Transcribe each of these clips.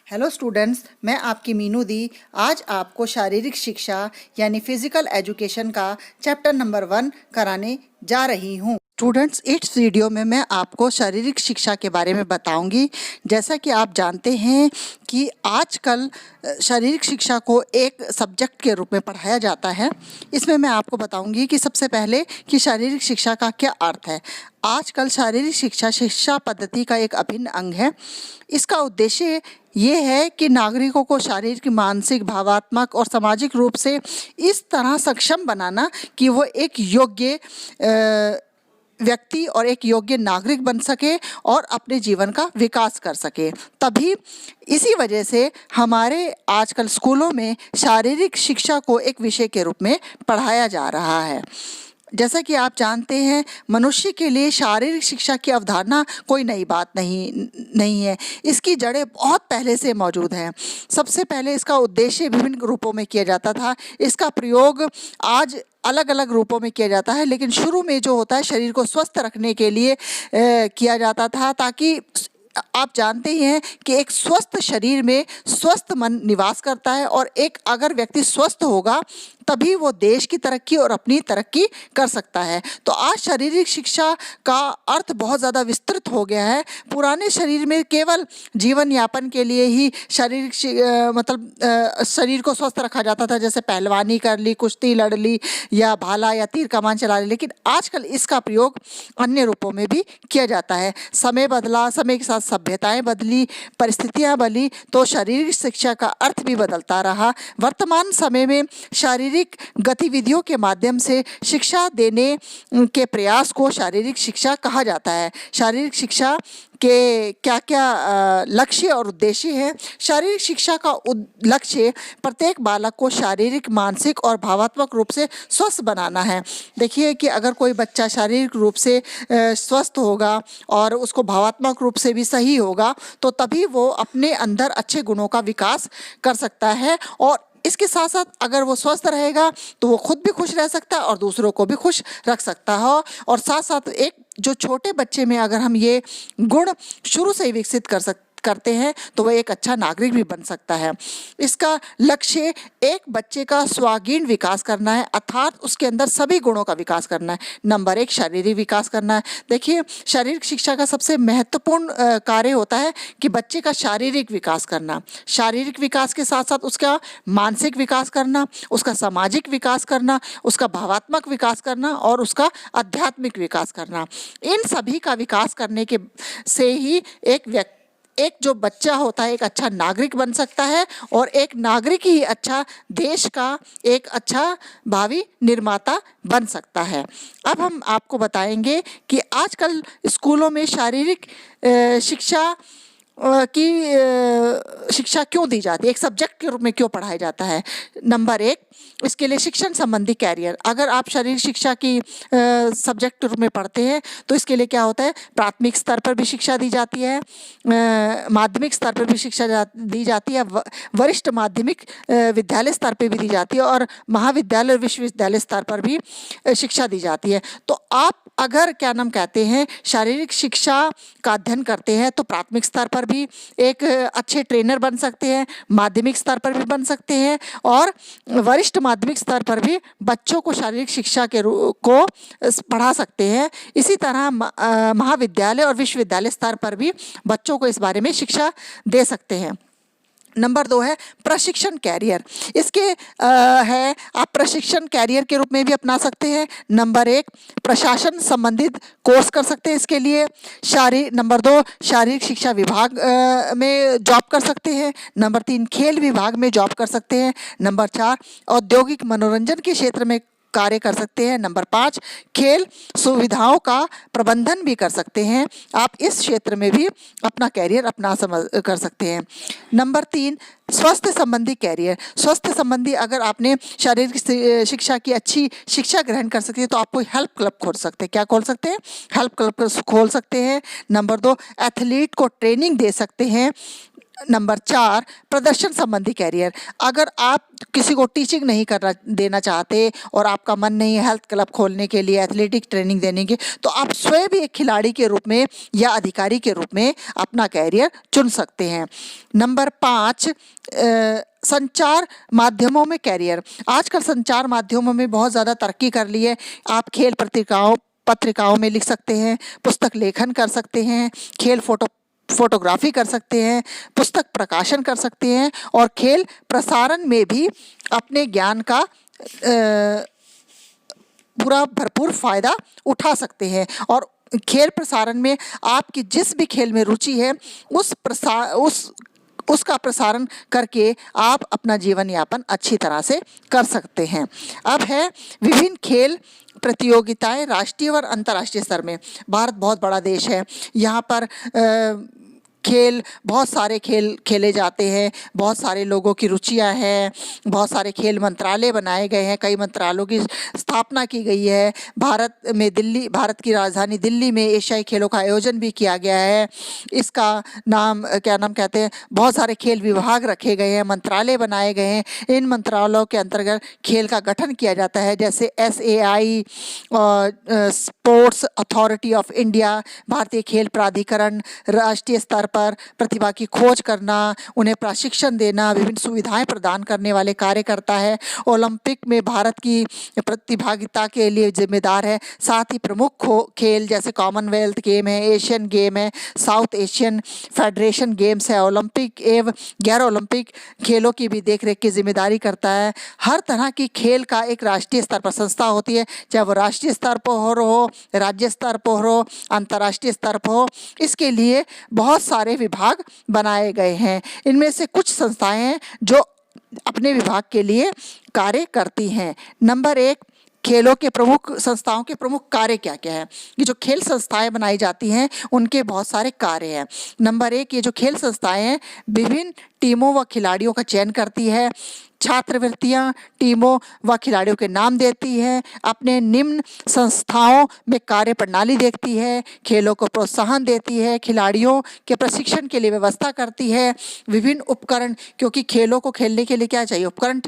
Hello students, मैं आपकी मीनू दी आज आपको शारीरिक शिक्षा यानी फिजिकल एजुकेशन का चैप्टर नंबर 1 कराने जा रही हूँ। स्टूडेंट्स, इस वीडियो में मैं आपको शारीरिक शिक्षा के बारे में बताऊंगी। जैसा कि आप जानते हैं कि आजकल शारीरिक शिक्षा को एक सब्जेक्ट के रूप में पढ़ाया जाता है। इसमें मैं आपको बताऊंगी कि सबसे पहले कि शारीरिक शिक्षा का क्या अर्थ है। आजकल शारीरिक शिक्षा शिक्षा पद्धति का एक अभिन्न अंग है। इसका उद्देश्य ये है कि नागरिकों को शारीरिक, मानसिक, भावात्मक और सामाजिक रूप से इस तरह सक्षम बनाना कि वो एक योग्य व्यक्ति और एक योग्य नागरिक बन सके और अपने जीवन का विकास कर सके। तभी इसी वजह से हमारे आजकल स्कूलों में शारीरिक शिक्षा को एक विषय के रूप में पढ़ाया जा रहा है। जैसा कि आप जानते हैं, मनुष्य के लिए शारीरिक शिक्षा की अवधारणा कोई नई बात नहीं है। इसकी जड़ें बहुत पहले से मौजूद हैं। सबसे पहले इसका उद्देश्य विभिन्न रूपों में किया जाता था। इसका प्रयोग आज अलग अलग रूपों में किया जाता है, लेकिन शुरू में जो होता है शरीर को स्वस्थ रखने के लिए किया जाता था, ताकि आप जानते ही हैं कि एक स्वस्थ शरीर में स्वस्थ मन निवास करता है और एक अगर व्यक्ति स्वस्थ होगा तभी वो देश की तरक्की और अपनी तरक्की कर सकता है। तो आज शारीरिक शिक्षा का अर्थ बहुत ज़्यादा विस्तृत हो गया है। पुराने शरीर में केवल जीवन यापन के लिए ही शारीरिक शरीर को स्वस्थ रखा जाता था, जैसे पहलवानी कर ली, कुश्ती लड़ ली या भाला या तीर कमान चला ली। लेकिन आजकल इसका प्रयोग अन्य रूपों में भी किया जाता है। समय बदला, समय के साथ सभ्यताएं बदली, परिस्थितियां बदली, तो शारीरिक शिक्षा का अर्थ भी बदलता रहा। वर्तमान समय में शारीरिक गतिविधियों के माध्यम से शिक्षा देने के प्रयास को शारीरिक शिक्षा कहा जाता है। शारीरिक शिक्षा के क्या क्या लक्ष्य और उद्देश्य हैं। शारीरिक शिक्षा का लक्ष्य प्रत्येक बालक को शारीरिक, मानसिक और भावात्मक रूप से स्वस्थ बनाना है। देखिए कि अगर कोई बच्चा शारीरिक रूप से स्वस्थ होगा और उसको भावात्मक रूप से भी सही होगा, तो तभी वो अपने अंदर अच्छे गुणों का विकास कर सकता है। और इसके साथ साथ अगर वो स्वस्थ रहेगा तो वो खुद भी खुश रह सकता है और दूसरों को भी खुश रख सकता है। और साथ साथ एक जो छोटे बच्चे में अगर हम ये गुण शुरू से ही विकसित करते हैं तो वह एक अच्छा नागरिक भी बन सकता है। इसका लक्ष्य एक बच्चे का स्वांगीण विकास करना है, अर्थात उसके अंदर सभी गुणों का विकास करना है। नंबर 1, शारीरिक विकास करना है। देखिए, शारीरिक शिक्षा का सबसे महत्वपूर्ण कार्य होता है कि बच्चे का शारीरिक विकास करना। शारीरिक विकास के साथ साथ उसका मानसिक विकास करना, उसका सामाजिक विकास करना, उसका भावात्मक विकास करना और उसका आध्यात्मिक विकास करना। इन सभी का विकास करने के से ही एक जो बच्चा होता है एक अच्छा नागरिक बन सकता है और एक नागरिक ही अच्छा देश का एक अच्छा भावी निर्माता बन सकता है। अब हम आपको बताएंगे कि आजकल स्कूलों में शारीरिक शिक्षा की शिक्षा क्यों दी जाती है, एक सब्जेक्ट के रूप में क्यों पढ़ाया जाता है। नंबर 1, इसके लिए शिक्षण संबंधी कैरियर। अगर आप शारीरिक शिक्षा की सब्जेक्ट के रूप में पढ़ते हैं तो इसके लिए क्या होता है, प्राथमिक स्तर पर भी शिक्षा दी जाती है, माध्यमिक स्तर पर भी शिक्षा दी जाती है, वरिष्ठ माध्यमिक विद्यालय स्तर पर भी दी जाती है और महाविद्यालय और विश्वविद्यालय स्तर पर भी शिक्षा दी जाती है। तो आप अगर कहते हैं शारीरिक शिक्षा का अध्ययन करते हैं तो प्राथमिक स्तर पर भी एक अच्छे ट्रेनर बन सकते हैं, माध्यमिक स्तर पर भी बन सकते हैं और वरिष्ठ माध्यमिक स्तर पर भी बच्चों को शारीरिक शिक्षा को पढ़ा सकते हैं। इसी तरह महाविद्यालय और विश्वविद्यालय स्तर पर भी बच्चों को इस बारे में शिक्षा दे सकते हैं। नंबर 2 है प्रशिक्षण कैरियर। इसके है आप प्रशिक्षण कैरियर के रूप में भी अपना सकते हैं। नंबर 1, प्रशासन संबंधित कोर्स कर सकते हैं इसके लिए। नंबर 2, शारीरिक शिक्षा विभाग में जॉब कर सकते हैं। नंबर 3, खेल विभाग में जॉब कर सकते हैं। नंबर 4, औद्योगिक मनोरंजन के क्षेत्र में कार्य कर सकते हैं। नंबर 5, खेल सुविधाओं का प्रबंधन भी कर सकते हैं। आप इस क्षेत्र में भी अपना कैरियर कर सकते हैं। नंबर 3, स्वास्थ्य संबंधी कैरियर। स्वास्थ्य संबंधी अगर आपने शारीरिक शिक्षा की अच्छी शिक्षा ग्रहण कर सकते हैं तो आप कोई हेल्प क्लब खोल सकते हैं। क्या खोल सकते हैं? हेल्प क्लब खोल सकते हैं। नंबर 2, एथलीट को ट्रेनिंग दे सकते हैं। नंबर 4, प्रदर्शन संबंधी कैरियर। अगर आप किसी को टीचिंग नहीं करना देना चाहते और आपका मन नहीं है हेल्थ क्लब खोलने के लिए, एथलेटिक ट्रेनिंग देने के, तो आप स्वयं भी एक खिलाड़ी के रूप में या अधिकारी के रूप में अपना कैरियर चुन सकते हैं। नंबर 5, संचार माध्यमों में कैरियर। आजकल संचार माध्यमों में बहुत ज़्यादा तरक्की कर ली है। आप खेल पत्रिकाओं में लिख सकते हैं, पुस्तक लेखन कर सकते हैं, खेल फोटोग्राफी कर सकते हैं, पुस्तक प्रकाशन कर सकते हैं और खेल प्रसारण में भी अपने ज्ञान का पूरा भरपूर फायदा उठा सकते हैं। और खेल प्रसारण में आपकी जिस भी खेल में रुचि है उसका प्रसारण करके आप अपना जीवन यापन अच्छी तरह से कर सकते हैं। अब है विभिन्न खेल प्रतियोगिताएं राष्ट्रीय और अंतर्राष्ट्रीय स्तर में। भारत बहुत बड़ा देश है, यहाँ पर बहुत सारे खेल खेले जाते हैं, बहुत सारे लोगों की रुचियां हैं, बहुत सारे खेल मंत्रालय बनाए गए हैं, कई मंत्रालयों की स्थापना की गई है। भारत की राजधानी दिल्ली में एशियाई खेलों का आयोजन भी किया गया है। इसका नाम कहते हैं, बहुत सारे खेल विभाग रखे गए हैं, मंत्रालय बनाए गए हैं। इन मंत्रालयों के अंतर्गत खेल का गठन किया जाता है, जैसे SAI और स्पोर्ट्स अथॉरिटी ऑफ इंडिया, भारतीय खेल प्राधिकरण, राष्ट्रीय स्तर पर प्रतिभा की खोज करना, उन्हें प्रशिक्षण देना, विभिन्न सुविधाएं प्रदान करने वाले कार्य करता है। ओलंपिक में भारत की प्रतिभागिता के लिए जिम्मेदार है। साथ ही प्रमुख खेल जैसे कॉमनवेल्थ गेम है, एशियन गेम है, साउथ एशियन फेडरेशन गेम्स है, ओलंपिक एवं गैर ओलंपिक खेलों की भी देखरेख की जिम्मेदारी करता है। हर तरह की खेल का एक राष्ट्रीय स्तर पर संस्था होती है, चाहे वो राष्ट्रीय स्तर पर हो, राज्य स्तर पर हो, अंतर्राष्ट्रीय स्तर पर हो। इसके लिए बहुत सारे विभाग बनाए गए हैं। इनमें से कुछ संस्थाएं हैं जो अपने विभाग के लिए कार्य करती हैं। नंबर 1, खेलों के प्रमुख संस्थाओं के प्रमुख कार्य क्या क्या है। ये जो खेल संस्थाएं बनाई जाती हैं उनके बहुत सारे कार्य हैं। नंबर 1, ये जो खेल संस्थाएं हैं विभिन्न टीमों व खिलाड़ियों का चयन करती है, छात्रवृत्तियां टीमों व खिलाड़ियों के नाम देती है, अपने निम्न संस्थाओं में कार्य प्रणाली देखती है, खेलों को प्रोत्साहन देती है, खिलाड़ियों के प्रशिक्षण के लिए व्यवस्था करती है, विभिन्न उपकरण, क्योंकि खेलों को खेलने के लिए क्या चाहिए, उपकरण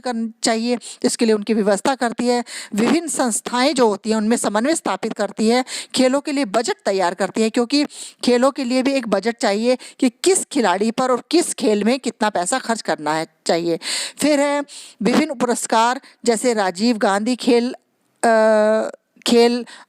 चाहिए, इसके लिए उनकी व्यवस्था करती है। विभिन्न संस्थाएं जो होती हैं उनमें समन्वय स्थापित करती है, खेलों के लिए बजट तैयार करती है, क्योंकि खेलों के लिए भी एक बजट चाहिए कि किस खिलाड़ी पर और किस खेल में कितना पैसा खर्च करना है चाहिए। फिर है विभिन्न पुरस्कार, जैसे राजीव गांधी खेल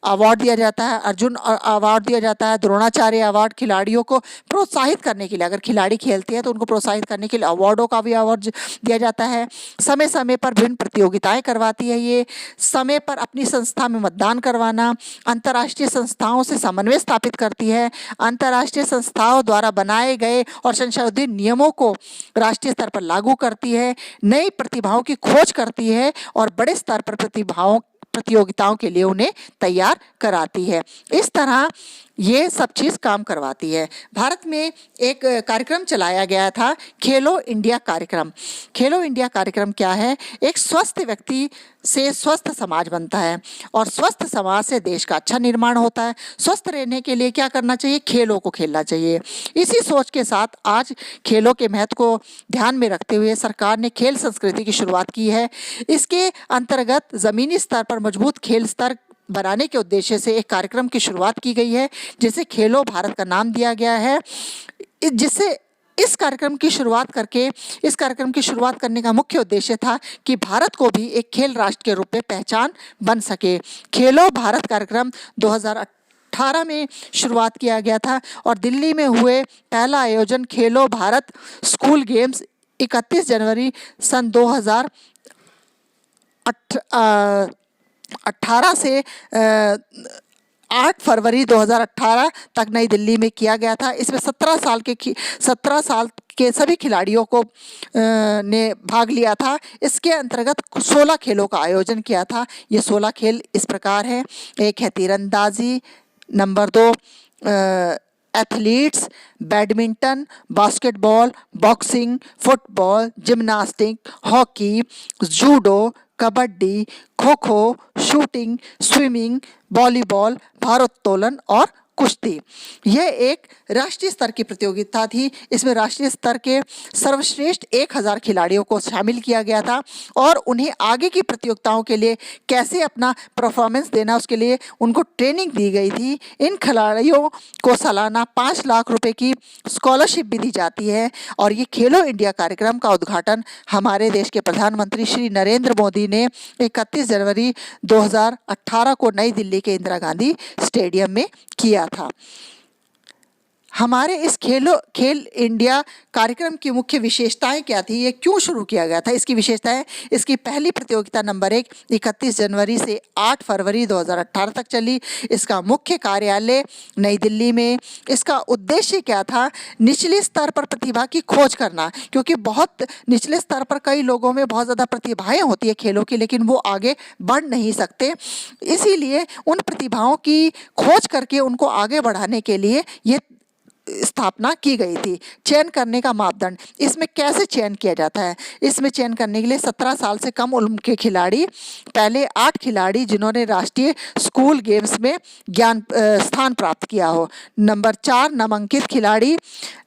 अवार्ड दिया जाता है, अर्जुन अवार्ड दिया जाता है, द्रोणाचार्य अवार्ड खिलाड़ियों को प्रोत्साहित करने के लिए, अगर खिलाड़ी खेलते हैं तो उनको प्रोत्साहित करने के लिए अवार्डों का भी अवार्ड दिया जाता है। समय समय पर विभिन्न प्रतियोगिताएं करवाती है, ये समय पर अपनी संस्था में मतदान करवाना, अंतर्राष्ट्रीय संस्थाओं से समन्वय स्थापित करती है, अंतर्राष्ट्रीय संस्थाओं द्वारा बनाए गए और संशोधित नियमों को राष्ट्रीय स्तर पर लागू करती है, नई प्रतिभाओं की खोज करती है और बड़े स्तर पर प्रतियोगिताओं के लिए उन्हें तैयार कराती है। इस तरह ये सब चीज़ काम करवाती है। भारत में एक कार्यक्रम चलाया गया था, खेलो इंडिया कार्यक्रम। खेलो इंडिया कार्यक्रम क्या है? एक स्वस्थ व्यक्ति से स्वस्थ समाज बनता है और स्वस्थ समाज से देश का अच्छा निर्माण होता है। स्वस्थ रहने के लिए क्या करना चाहिए? खेलों को खेलना चाहिए। इसी सोच के साथ आज खेलों के महत्व को ध्यान में रखते हुए सरकार ने खेल संस्कृति की शुरुआत की है। इसके अंतर्गत ज़मीनी स्तर पर मजबूत खेल स्तर बनाने के उद्देश्य से एक कार्यक्रम की शुरुआत की गई है, जिसे खेलो भारत का नाम दिया गया है। इस कार्यक्रम की शुरुआत करने का मुख्य उद्देश्य था कि भारत को भी एक खेल राष्ट्र के रूप में पहचान बन सके। खेलो भारत कार्यक्रम 2018 में शुरुआत किया गया था और दिल्ली में हुए पहला आयोजन खेलो भारत स्कूल गेम्स 31 जनवरी सन 2018 से 8 फरवरी 2018 तक नई दिल्ली में किया गया था। इसमें 17 साल के सभी खिलाड़ियों को ने भाग लिया था। इसके अंतर्गत 16 खेलों का आयोजन किया था। ये 16 खेल इस प्रकार हैं। एक है तीरंदाजी, number 2 athletes, badminton, basketball, boxing, football, gymnastic, hockey, judo, kabaddi, kho kho, shooting, swimming, volleyball, भारोत्तोलन और कुश्ती। यह एक राष्ट्रीय स्तर की प्रतियोगिता थी। इसमें राष्ट्रीय स्तर के सर्वश्रेष्ठ 1000 खिलाड़ियों को शामिल किया गया था और उन्हें आगे की प्रतियोगिताओं के लिए कैसे अपना परफॉर्मेंस देना, उसके लिए उनको ट्रेनिंग दी गई थी। इन खिलाड़ियों को सालाना 5 लाख रुपए की स्कॉलरशिप भी दी जाती है और ये खेलो इंडिया कार्यक्रम का उद्घाटन हमारे देश के प्रधानमंत्री श्री नरेंद्र मोदी ने 31 जनवरी 2018 को नई दिल्ली के इंदिरा गांधी स्टेडियम में किया था। हमारे इस खेल इंडिया कार्यक्रम की मुख्य विशेषताएं क्या थी, ये क्यों शुरू किया गया था? इसकी विशेषताएं, इसकी पहली प्रतियोगिता नंबर 1 31 जनवरी से 8 फरवरी 2018 तक चली। इसका मुख्य कार्यालय नई दिल्ली में। इसका उद्देश्य क्या था? निचले स्तर पर प्रतिभा की खोज करना, क्योंकि बहुत निचले स्तर पर कई लोगों में बहुत ज़्यादा प्रतिभाएं होती है खेलों की, लेकिन वो आगे बढ़ नहीं सकते। इसीलिए उन प्रतिभाओं की खोज करके उनको आगे बढ़ाने के लिए ये स्थापना की गई थी। चयन करने का मापदंड, इसमें कैसे चयन किया जाता है? इसमें चयन करने के लिए 17 साल से कम उम्र के खिलाड़ी, पहले 8 खिलाड़ी जिन्होंने राष्ट्रीय स्कूल गेम्स में स्थान प्राप्त किया हो। नंबर 4 नामांकित खिलाड़ी।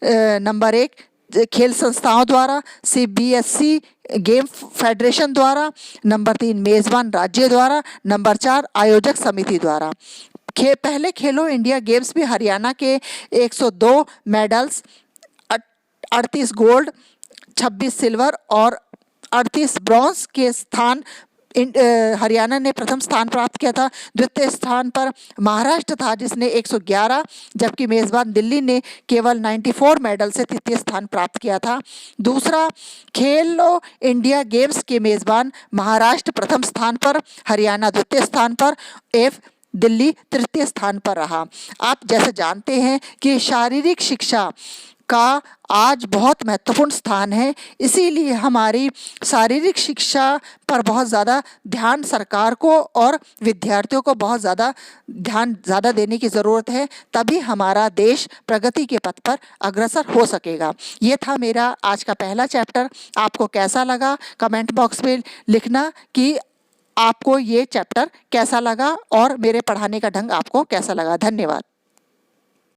नंबर 1 खेल संस्थाओं द्वारा, CBSE गेम फेडरेशन द्वारा। नंबर 3 मेजबान राज्य द्वारा। नंबर 4 आयोजक समिति द्वारा। पहले खेलो इंडिया गेम्स में हरियाणा के 102 मेडल्स, 38 गोल्ड, 26 सिल्वर और 38 ब्रॉन्ज के स्थान हरियाणा ने प्रथम स्थान प्राप्त किया था। द्वितीय स्थान पर महाराष्ट्र था जिसने 111, जबकि मेज़बान दिल्ली ने केवल 94 मेडल से तृतीय स्थान प्राप्त किया था। दूसरा, खेलो इंडिया गेम्स के मेज़बान महाराष्ट्र प्रथम स्थान पर, हरियाणा द्वितीय स्थान पर, दिल्ली तृतीय स्थान पर रहा। आप जैसे जानते हैं कि शारीरिक शिक्षा का आज बहुत महत्वपूर्ण स्थान है, इसीलिए हमारी शारीरिक शिक्षा पर बहुत ज़्यादा ध्यान सरकार को और विद्यार्थियों को बहुत ज़्यादा ध्यान देने की ज़रूरत है, तभी हमारा देश प्रगति के पथ पर अग्रसर हो सकेगा। ये था मेरा आज का पहला चैप्टर। आपको कैसा लगा कमेंट बॉक्स में लिखना कि आपको ये चैप्टर कैसा लगा और मेरे पढ़ाने का ढंग आपको कैसा लगा। धन्यवाद।